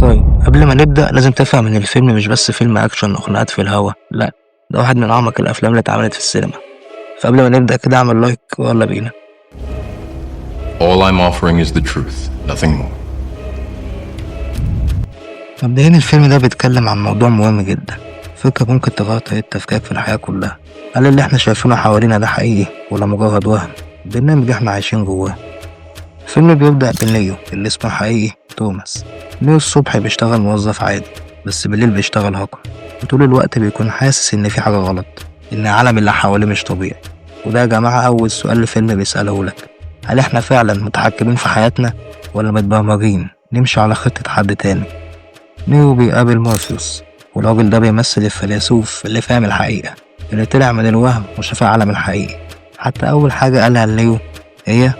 طيب قبل ما نبدأ لازم تفهم إن الفيلم مش بس فيلم أكشن أو خناقات في الهوا، لأ، ده واحد من أعمق الأفلام اللي اتعملت في السينما. فقبل ما نبدأ كده اعمل لايك ويلا بينا. All I'm offering is the truth, nothing more. مبدئيا الفيلم ده بيتكلم عن موضوع مهم جدا، فكرة ممكن تغير طريقة تفكيرك في الحياة كلها. هل اللي احنا شايفينه حوالينا ده حقيقي ولا مجرد وهم؟ برنامج احنا عايشين جواه. الفيلم بيبدأ بنيو اللي اسمه حقيقي توماس. نيو الصبح بيشتغل موظف عادي، بس بالليل بيشتغل هاكر، وطول الوقت بيكون حاسس إن في حاجة غلط، إن العالم اللي حواليه مش طبيعي. وده يا جماعة أول سؤال الفيلم بيسأله لك، هل احنا فعلا متحكمين في حياتنا ولا متبرمجين نمشي على خطة حد تاني؟ نيو بيقابل مورفيوس، والراجل ده بيمثل الفيلسوف اللي فاهم الحقيقة، اللي طلع من الوهم وشاف العالم الحقيقي. حتى أول حاجة قالها لنيو هي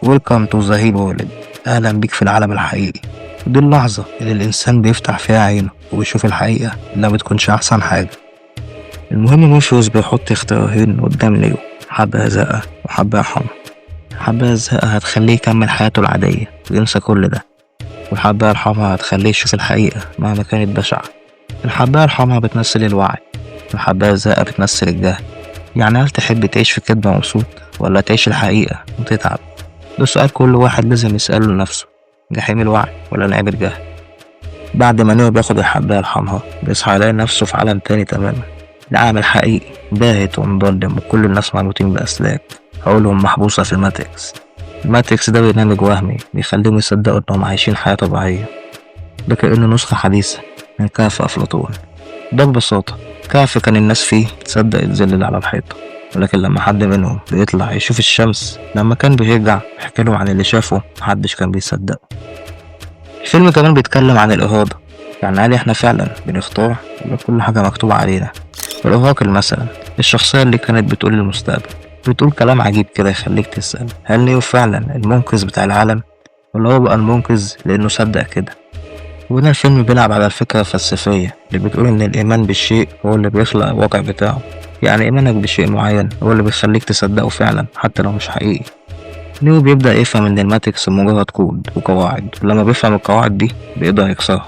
ويلكم تو ذا هيل وورلد، أهلا بيك في العالم الحقيقي. ودي اللحظة اللي الإنسان بيفتح فيها عينه وبيشوف الحقيقة اللي ما بتكونش أحسن حاجة. المهم مورفيوس بيحط اختيارين قدام نيو، حبة زقة وحبة حمرا. الحبة الزقة هتخليه يكمل حياته العادية وينسى كل ده، والحبة الحمرا هتخليه يشوف الحقيقة مهما كانت بشعة. الحبة الحمرا بتمثل الوعي، والحبة الزرقاء بتمثل الجهل. يعني هل تحب تعيش في كدبة مبسوط ولا تعيش الحقيقة وتتعب؟ ده سؤال كل واحد لازم يسأله لنفسه، جحيم الوعي ولا نعيم الجهل؟ بعد ما نيو بياخد الحباية الحمراء بيصحى يلاقي نفسه في عالم تاني تماما، العالم الحقيقي باهت ومظلم وكل الناس مربوطين بأسلاك، عقولهم محبوسة في الماتريكس. الماتريكس ده برنامج وهمي بيخليهم يصدقوا إنهم عايشين حياة طبيعية، ده كأنه نسخة حديثة من كهف أفلاطون. ده ببساطة كهف كان الناس فيه تصدق الظل على الحيطة، ولكن لما حد منهم بيطلع يشوف الشمس لما كان بيرجع يحكي لهم عن اللي شافه محدش كان بيصدقه. الفيلم كمان بيتكلم عن الإرادة، يعني هل احنا فعلا بنختار ولا كل حاجة مكتوبة علينا؟ الأوراكل مثلا، الشخصية اللي كانت بتقول المستقبل، بتقول كلام عجيب كده يخليك تسأل، هل نيو فعلا المنقذ بتاع العالم ولا هو بقى المنقذ لأنه صدق كده؟ وهنا الفيلم بيلعب على الفكرة الفلسفية اللي بتقول إن الإيمان بالشيء هو اللي بيخلق الواقع بتاعه. يعني إيمانك بشيء معين هو اللي بيخليك تصدقه فعلا حتى لو مش حقيقي. نيو بيبدأ يفهم إن الماتريكس مجرد كود وقواعد، ولما بيفهم القواعد دي بيقدر يكسرها.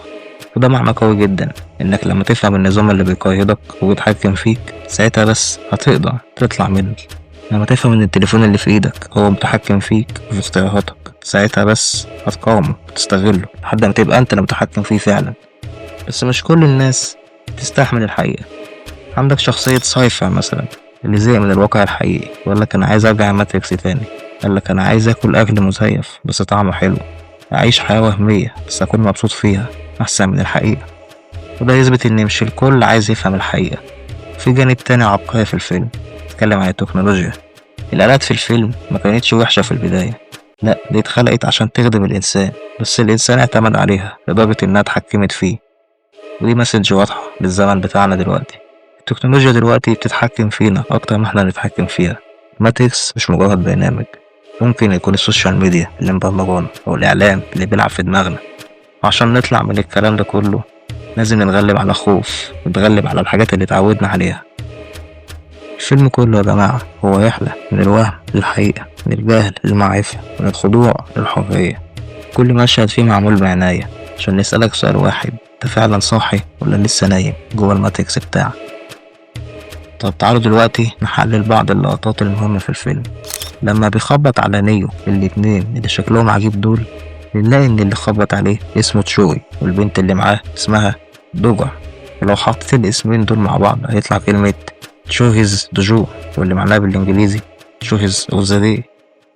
وده معنى قوي جدا، إنك لما تفهم النظام اللي بيقيدك وبيتحكم فيك ساعتها بس هتقدر تطلع منه. لما تفهم إن التليفون اللي في إيدك هو متحكم فيك وفي اختياراتك ساعتها بس هتقاومه وتستغله لحد ما تبقى أنت اللي متحكم فيه فعلا. بس مش كل الناس تستحمل الحقيقة. عندك شخصية سايفر مثلا اللي زهق من الواقع الحقيقي وقال لك أنا عايز أرجع ماتريكس تاني. قال لك أنا عايز آكل أكل مزيف بس طعمه حلو، أعيش حياة وهمية بس أكون مبسوط فيها أحسن من الحقيقة. وده يثبت إن مش الكل عايز يفهم الحقيقة. في جانب تاني عبقري في الفيلم اتكلم عن التكنولوجيا. الآلات في الفيلم ما كانتش وحشة في البداية، لأ دي اتخلقت عشان تخدم الإنسان، بس الإنسان اعتمد عليها لدرجة إنها اتحكمت فيه. ودي مسج واضحة للزمن بتاعنا دلوقتي. التكنولوجيا دلوقتي بتتحكم فينا أكتر ما احنا نتحكم فيها. ماتريكس مش مجرد برنامج، ممكن يكون السوشيال ميديا اللي مبرمجانا أو الإعلام اللي بيلعب في دماغنا. وعشان نطلع من الكلام ده كله لازم نتغلب على خوف ونتغلب على الحاجات اللي اتعودنا عليها. الفيلم كله يا جماعة هو رحلة من الوهم للحقيقة، من الجهل للمعرفة، من الخضوع للحرية. كل مشهد فيه معمول بعناية عشان نسألك سؤال واحد، انت فعلا صاحي ولا لسه نايم جوه الماتريكس بتاعك؟ طب تعالوا دلوقتي نحلل بعض اللقطات المهمة في الفيلم. لما بيخبط على نيو الاتنين اللي شكلهم عجيب دول، بنلاقي ان اللي خبط عليه اسمه تشوي والبنت اللي معاه اسمها دوجا. ولو حطيت الاسمين دول مع بعض هيطلع كلمة تشوهز دجو، واللي معناها بالانجليزي تشوهز اوف ذا داي،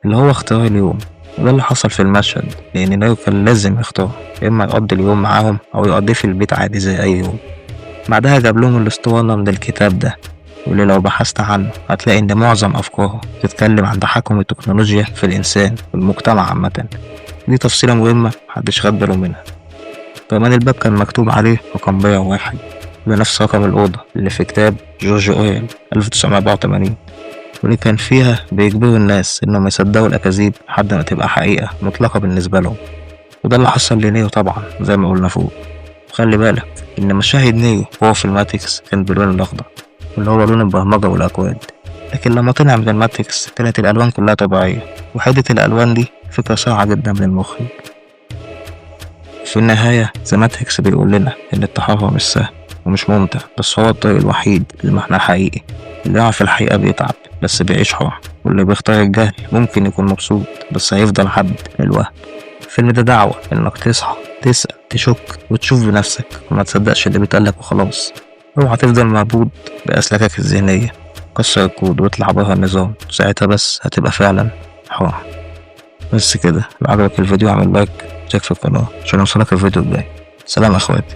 اللي هو اختيار اليوم. وده اللي حصل في المشهد، لان نيو كان لازم يختار اما يقضي اليوم معاهم او يقضيه في البيت عادي زي اي يوم. بعدها جاب لهم الاسطوانة من الكتاب ده، واللي لو بحثت عنه هتلاقي ان معظم افكاره بتتكلم عن تحكم التكنولوجيا في الانسان والمجتمع عامة. دي تفصيلة مهمة محدش خد باله منها. كمان الباب كان مكتوب عليه رقم 101 بنفس رقم الأوضة اللي في كتاب جورج أورويل 1984، واللي كان فيها بيجبروا الناس إنهم يصدقوا الأكاذيب لحد ما تبقى حقيقة مطلقة بالنسبة لهم. وده اللي حصل لنيو طبعا زي ما قلنا فوق. وخلي بالك إن مشاهد نيو وهو في الماتريكس كان باللون الأخضر، واللي هو لون البرمجة والأكواد، لكن لما طلع من الماتريكس كانت الألوان كلها طبيعية. وحدة الألوان دي فكرة صعبة جدا من المخرج. في النهاية زي ما تكس بيقول لنا إن التحرر مش سهل ومش ممتع، بس هو الطريق الوحيد للمعنى حقيقي. اللي يعرف الحقيقة بيتعب بس بيعيش حر، واللي بيختار الجهل ممكن يكون مبسوط بس هيفضل عبد للوهم. الفيلم ده دعوة إنك تصحى، تسأل، تشك وتشوف بنفسك وما تصدقش اللي بيتقالك وخلاص. اوعى تفضل مربوط بأسلاكك الذهنية. كسر الكود واطلع بره النظام، ساعتها بس هتبقى فعلا حر. بس كده، لو عجبك الفيديو اعمل لايك واشترك في القناة عشان يوصلك الفيديو الجاي. سلام اخواتي.